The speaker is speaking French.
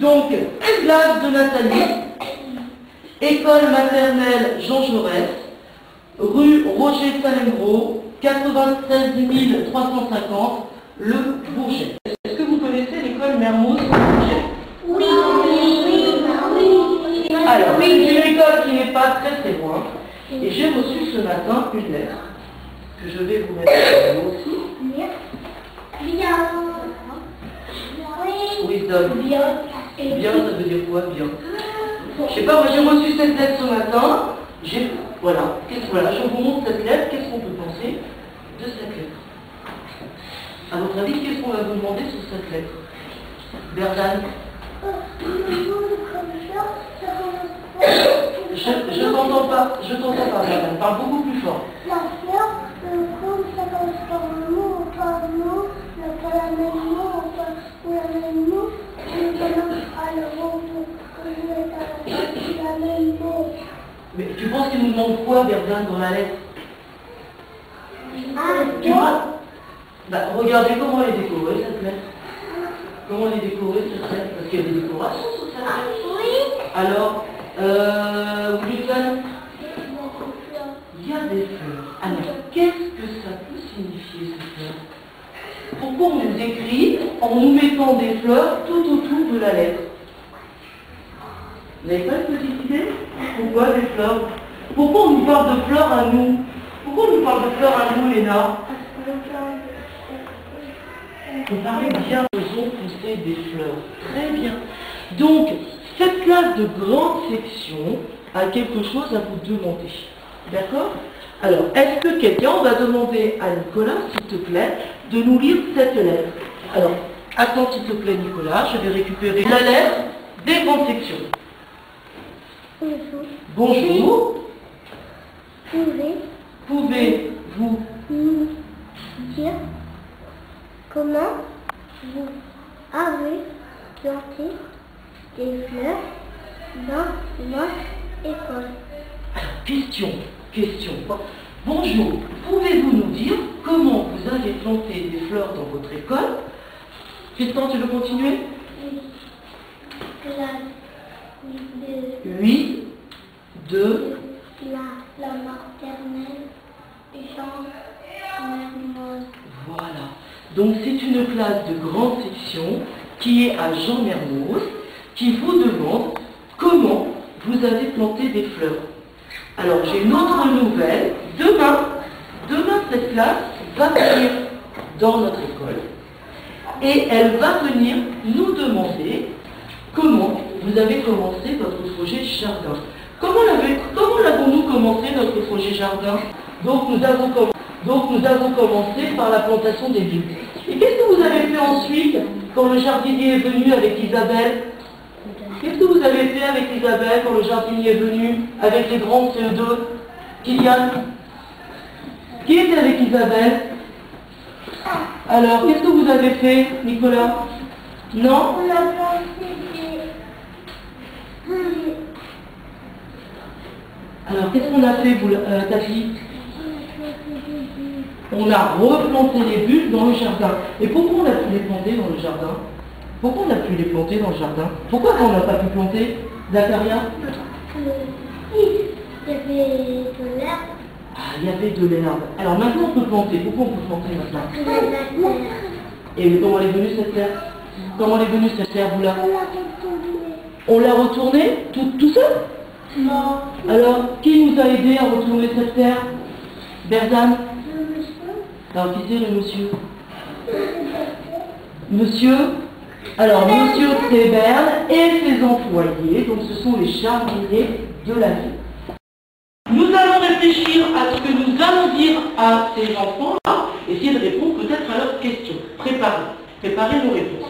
Donc, classe de Nathalie, école maternelle Jean Jaurès, rue Roger Salengro, 96 350, Le Bourget. Est-ce que vous connaissez l'école Mermoz Bourget? Oui. Alors, c'est une école qui n'est pas très loin. Et j'ai reçu ce matin une lettre que je vais vous mettre à vous aussi. Bien. Wisdom. Bien, ça veut dire quoi, bien? Je sais pas, moi j'ai reçu cette lettre ce matin. Voilà, je vous montre cette lettre. Qu'est-ce qu'on peut penser de cette lettre? À votre avis, qu'est-ce qu'on va vous demander sur cette lettre? Berdane? Je t'entends pas, Berdane. Parle beaucoup plus fort. La fleur, comme ça commence par le mot, ou pas le mot, pas la même mot, ou la même mot, on commence à le mot, la même mot. Mais tu penses qu'il nous demande quoi, Berdane, dans la lettre? Regardez comment elle est décorée, cette lettre. Comment elle est décorée, cette lettre? Parce qu'il y a des décorations sur cette lettre. Oui. Alors, Wilson, il y a des fleurs. Alors, qu'est-ce que ça peut signifier, ces fleurs? Pourquoi on les écrit en nous mettant des fleurs tout autour de la lettre? Vous n'avez pas une petite idée? Pourquoi des fleurs? Pourquoi on nous parle de fleurs à nous? Pourquoi on nous parle de fleurs à nous, Léna? On paraît bien, faisons pousser des fleurs. Très bien. Donc, cette classe de grande section a quelque chose à vous demander. D'accord? Alors, est-ce que quelqu'un va demander à Nicolas, s'il te plaît, de nous lire cette lettre? Alors, attends s'il te plaît, Nicolas, je vais récupérer la lettre des grandes sections. Bonjour. Pouvez-vous nous dire comment vous avez planté des fleurs dans notre école? Question. Bonjour, pouvez-vous nous dire comment vous avez planté des fleurs dans votre école? Tristan, tu veux continuer? Oui, de la maternelle Jean Mermoz. Voilà. Donc c'est une classe de grande section qui est à Jean Mermoz, qui vous demande comment vous avez planté des fleurs. Alors j'ai une autre nouvelle. Demain cette classe va venir dans notre école et elle va venir nous demander comment vous avez commencé votre projet jardin. Comment l'avons-nous commencé notre projet jardin? Donc nous avons commencé par la plantation des bulbes. Et qu'est-ce que vous avez fait ensuite quand le jardinier est venu avec Isabelle? Qu'est-ce que vous avez fait avec Isabelle quand le jardinier est venu avec les grands CO2? Kylian? Qui était avec Isabelle? Alors, qu'est-ce que vous avez fait, Nicolas? Non? On a planté des... Alors, qu'est-ce qu'on a fait, ta fille? On a replanté les bulbes dans le jardin. Et pourquoi on a pu les planter dans le jardin? Pourquoi on a pu les planter dans le jardin? Pourquoi on n'a pas pu planter, Zacharia? Il y avait de l'herbe. Ah, il y avait de l'herbe. Alors maintenant on peut planter. Pourquoi on peut planter maintenant? Et comment elle est venue cette terre? Comment elle est venue cette terre-là? On l'a retournée tout seul? Non. Alors, qui nous a aidé à retourner cette terre? Berdane? Alors, qui c'est le monsieur? Monsieur? Alors, monsieur Téberne et ses employés, donc ce sont les jardiniers de la ville. Nous allons réfléchir à ce que nous allons dire à ces enfants-là, essayer de répondre peut-être à leurs questions. Préparez nos réponses.